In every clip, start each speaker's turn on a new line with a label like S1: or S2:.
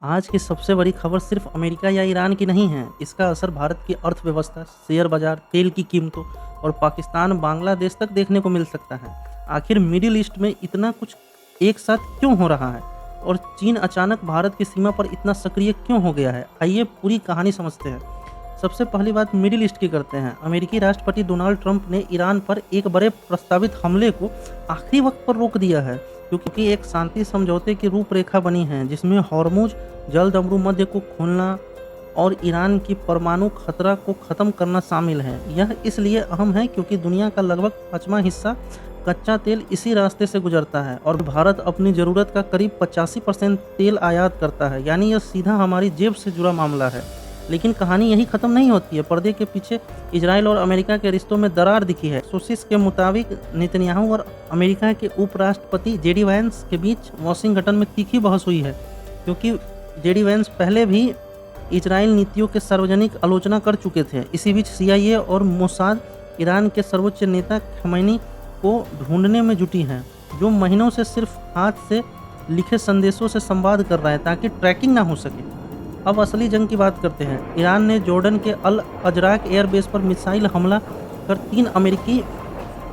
S1: आज की सबसे बड़ी खबर सिर्फ अमेरिका या ईरान की नहीं है। इसका असर भारत की अर्थव्यवस्था, शेयर बाजार, तेल की कीमतों और पाकिस्तान, बांग्लादेश तक देखने को मिल सकता है। आखिर मिडिल ईस्ट में इतना कुछ एक साथ क्यों हो रहा है और चीन अचानक भारत की सीमा पर इतना सक्रिय क्यों हो गया है? आइए पूरी कहानी समझते हैं। सबसे पहली बात मिडिल ईस्ट की करते हैं। अमेरिकी राष्ट्रपति डोनाल्ड ट्रंप ने ईरान पर एक बड़े प्रस्तावित हमले को आखिरी वक्त पर रोक दिया है, क्योंकि एक शांति समझौते की रूपरेखा बनी है जिसमें हॉर्मुज जल दमरू मध्य को खोलना और ईरान की परमाणु खतरा को खत्म करना शामिल है। यह इसलिए अहम है क्योंकि दुनिया का लगभग 5वां हिस्सा कच्चा तेल इसी रास्ते से गुजरता है और भारत अपनी ज़रूरत का करीब 85% तेल आयात करता है। यानी यह सीधा हमारी जेब से जुड़ा मामला है। लेकिन कहानी यही खत्म नहीं होती है। पर्दे के पीछे इजराइल और अमेरिका के रिश्तों में दरार दिखी है। सोर्सेस के मुताबिक नेतन्याहू और अमेरिका के उपराष्ट्रपति जेडी वैंस के बीच वाशिंगटन में तीखी बहस हुई है, क्योंकि जेडी वैंस पहले भी इजराइल नीतियों के सार्वजनिक आलोचना कर चुके थे। इसी बीच CIA और मोसाद ईरान के सर्वोच्च नेता खमैनी को ढूंढने में जुटी हैं, जो महीनों से सिर्फ हाथ से लिखे संदेशों से संवाद कर रहा है ताकि ट्रैकिंग ना हो सके। अब असली जंग की बात करते हैं। ईरान ने जॉर्डन के अल अजराक एयरबेस पर मिसाइल हमला कर 3 अमेरिकी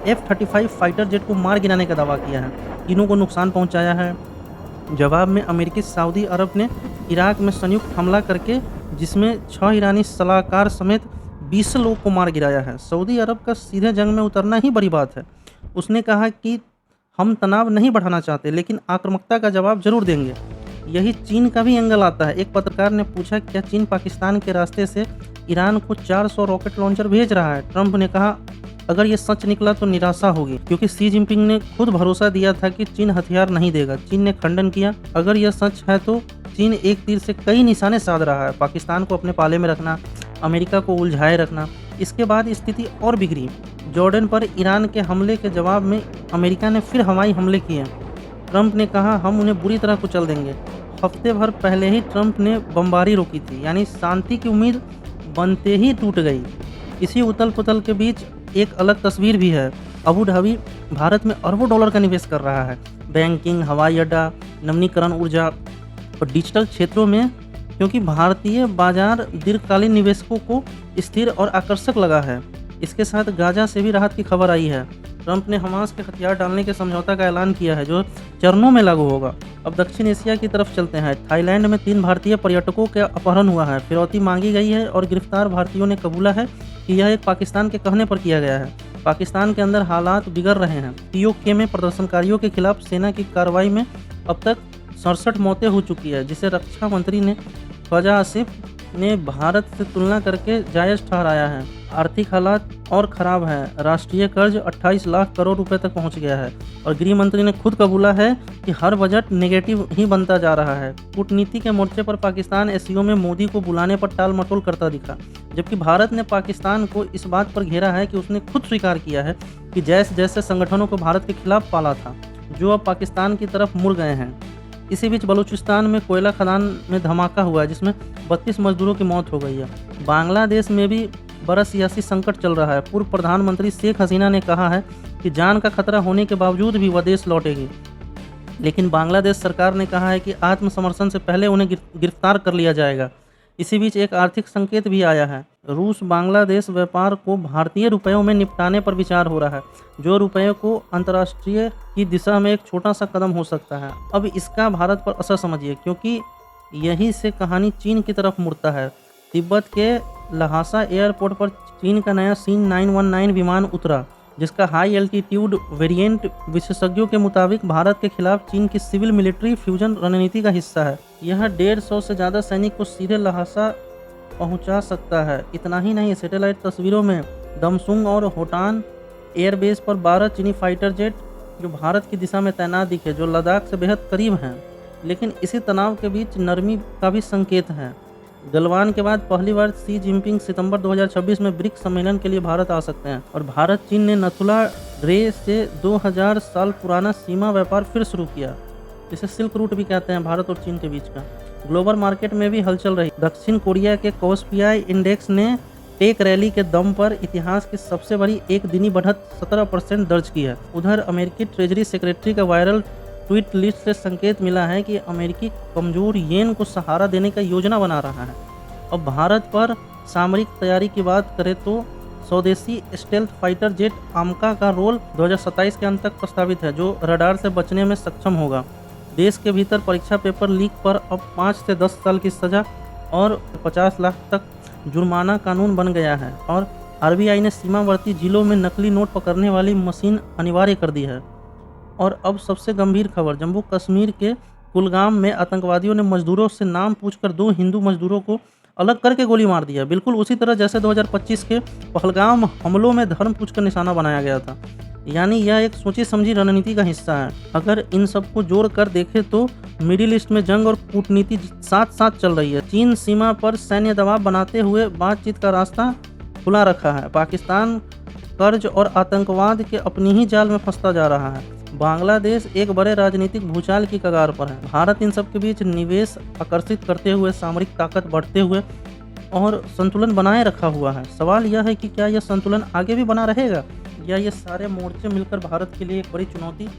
S1: F-35 फाइटर जेट को मार गिराने का दावा किया है। तीनों को नुकसान पहुंचाया है। जवाब में अमेरिकी सऊदी अरब ने इराक में संयुक्त हमला करके जिसमें 6 ईरानी सलाहकार समेत 20 लोग को मार गिराया है। सऊदी अरब का सीधे जंग में उतरना ही बड़ी बात है। उसने कहा कि हम तनाव नहीं बढ़ाना चाहते, लेकिन आक्रामकता का जवाब जरूर देंगे। यही चीन का भी एंगल आता है। एक पत्रकार ने पूछा, क्या चीन पाकिस्तान के रास्ते से ईरान को 400 रॉकेट लॉन्चर भेज रहा है? ट्रंप ने कहा, अगर ये सच निकला तो निराशा होगी, क्योंकि शी जिनपिंग ने खुद भरोसा दिया था कि चीन हथियार नहीं देगा। चीन ने खंडन किया। अगर यह सच है तो चीन एक तीर से कई निशाने साध रहा है। पाकिस्तान को अपने पाले में रखना, अमेरिका को उलझाए रखना। इसके बाद स्थिति और बिगड़ी। जॉर्डन पर ईरान के हमले के जवाब में अमेरिका ने फिर हवाई हमले किए। ट्रंप ने कहा, हम उन्हें बुरी तरह कुचल देंगे। हफ्ते भर पहले ही ट्रंप ने बमबारी रोकी थी, यानी शांति की उम्मीद बनते ही टूट गई। इसी उथल पुथल के बीच एक अलग तस्वीर भी है। अबू धाबी भारत में अरबों डॉलर का निवेश कर रहा है, बैंकिंग, हवाई अड्डा, नवीनीकरण ऊर्जा और डिजिटल क्षेत्रों में, क्योंकि भारतीय बाजार दीर्घकालीन निवेशकों को स्थिर और आकर्षक लगा है। इसके साथ गाजा से भी राहत की खबर आई है। ट्रंप ने हमास के हथियार डालने के समझौता का ऐलान किया है, जो चरणों में लागू होगा। अब दक्षिण एशिया की तरफ चलते हैं। थाईलैंड में 3 भारतीय पर्यटकों का अपहरण हुआ है। फिरौती मांगी गई है और गिरफ्तार भारतीयों ने कबूला है कि यह एक पाकिस्तान के कहने पर किया गया है। पाकिस्तान के अंदर हालात बिगड़ रहे हैं। POK में प्रदर्शनकारियों के खिलाफ सेना की कार्रवाई में अब तक 67 मौतें हो चुकी है, जिसे रक्षा मंत्री ने ख्वाजा आसिफ ने भारत से तुलना करके जायज़ ठहराया है। आर्थिक हालात और ख़राब है। राष्ट्रीय कर्ज 28 लाख करोड़ रुपए तक पहुंच गया है और गृह मंत्री ने खुद कबूला है कि हर बजट नेगेटिव ही बनता जा रहा है। कूटनीति के मोर्चे पर पाकिस्तान SCO में मोदी को बुलाने पर टाल मटोल करता दिखा, जबकि भारत ने पाकिस्तान को इस बात पर घेरा है कि उसने खुद स्वीकार किया है कि जैसे संगठनों को भारत के खिलाफ पाला था, जो अब पाकिस्तान की तरफ मुड़ गए हैं। इसी बीच बलूचिस्तान में कोयला खदान में धमाका हुआ है, जिसमें 32 मजदूरों की मौत हो गई है। बांग्लादेश में भी बड़ा सियासी संकट चल रहा है। पूर्व प्रधानमंत्री शेख हसीना ने कहा है कि जान का खतरा होने के बावजूद भी वह देश लौटेगी, लेकिन बांग्लादेश सरकार ने कहा है कि आत्मसमर्पण से पहले उन्हें गिरफ्तार कर लिया जाएगा। इसी बीच एक आर्थिक संकेत भी आया है। रूस बांग्लादेश व्यापार को भारतीय रुपयों में निपटाने पर विचार हो रहा है, जो रुपये को अंतर्राष्ट्रीय की दिशा में एक छोटा सा कदम हो सकता है। अब इसका भारत पर असर समझिए, क्योंकि यहीं से कहानी चीन की तरफ मुड़ता है। तिब्बत के लहासा एयरपोर्ट पर चीन का नया सीन 919 विमान उतरा, जिसका हाई एल्टीट्यूड वेरिएंट विशेषज्ञों के मुताबिक भारत के खिलाफ चीन की सिविल मिलिट्री फ्यूजन रणनीति का हिस्सा है। यह 150 से ज़्यादा सैनिक को सीधे लहासा पहुंचा सकता है। इतना ही नहीं, सैटेलाइट तस्वीरों में दमसुंग और होटान एयरबेस पर 12 चीनी फाइटर जेट जो भारत की दिशा में तैनात दिखे, जो लद्दाख से बेहद करीब हैं। लेकिन इसी तनाव के बीच नरमी का भी संकेत है। गलवान के बाद पहली बार शी जिनपिंग सितंबर 2026 में ब्रिक्स सम्मेलन के लिए भारत आ सकते हैं और भारत चीन ने नथुला रे से 2000 साल पुराना सीमा व्यापार फिर शुरू किया, जिसे सिल्क रूट भी कहते हैं, भारत और चीन के बीच का। ग्लोबल मार्केट में भी हलचल रही। दक्षिण कोरिया के कोस्पिआई इंडेक्स ने टेक रैली के दम पर इतिहास की सबसे बड़ी एक दिनी बढ़त 17% दर्ज की है। उधर अमेरिकी ट्रेजरी सेक्रेटरी का वायरल ट्वीट लिस्ट से संकेत मिला है कि अमेरिकी कमजोर येन को सहारा देने का योजना बना रहा है। अब भारत पर सामरिक तैयारी की बात करें तो स्वदेशी स्टेल्थ फाइटर जेट आमका का रोल 2027 के अंत तक प्रस्तावित है, जो रडार से बचने में सक्षम होगा। देश के भीतर परीक्षा पेपर लीक पर अब 5 से 10 साल की सजा और 50 लाख तक जुर्माना कानून बन गया है। और आरबीआई ने सीमावर्ती जिलों में नकली नोट पकड़ने वाली मशीन अनिवार्य कर दी है। और अब सबसे गंभीर खबर, जम्मू कश्मीर के कुलगाम में आतंकवादियों ने मजदूरों से नाम पूछकर 2 हिंदू मजदूरों को अलग करके गोली मार दिया। बिल्कुल उसी तरह जैसे 2025 के पहलगाम हमलों में धर्म पूछकर निशाना बनाया गया था। यानी यह एक सोची समझी रणनीति का हिस्सा है। अगर इन सबको जोड़ कर देखें तो मिडिल ईस्ट में जंग और कूटनीति साथ साथ चल रही है। चीन सीमा पर सैन्य दबाव बनाते हुए बातचीत का रास्ता खुला रखा है। पाकिस्तान कर्ज और आतंकवाद के अपनी ही जाल में फंसता जा रहा है। बांग्लादेश एक बड़े राजनीतिक भूचाल की कगार पर है। भारत इन सब के बीच निवेश आकर्षित करते हुए सामरिक ताकत बढ़ते हुए और संतुलन बनाए रखा हुआ है। सवाल यह है कि क्या यह संतुलन आगे भी बना रहेगा या ये सारे मोर्चे मिलकर भारत के लिए एक बड़ी चुनौती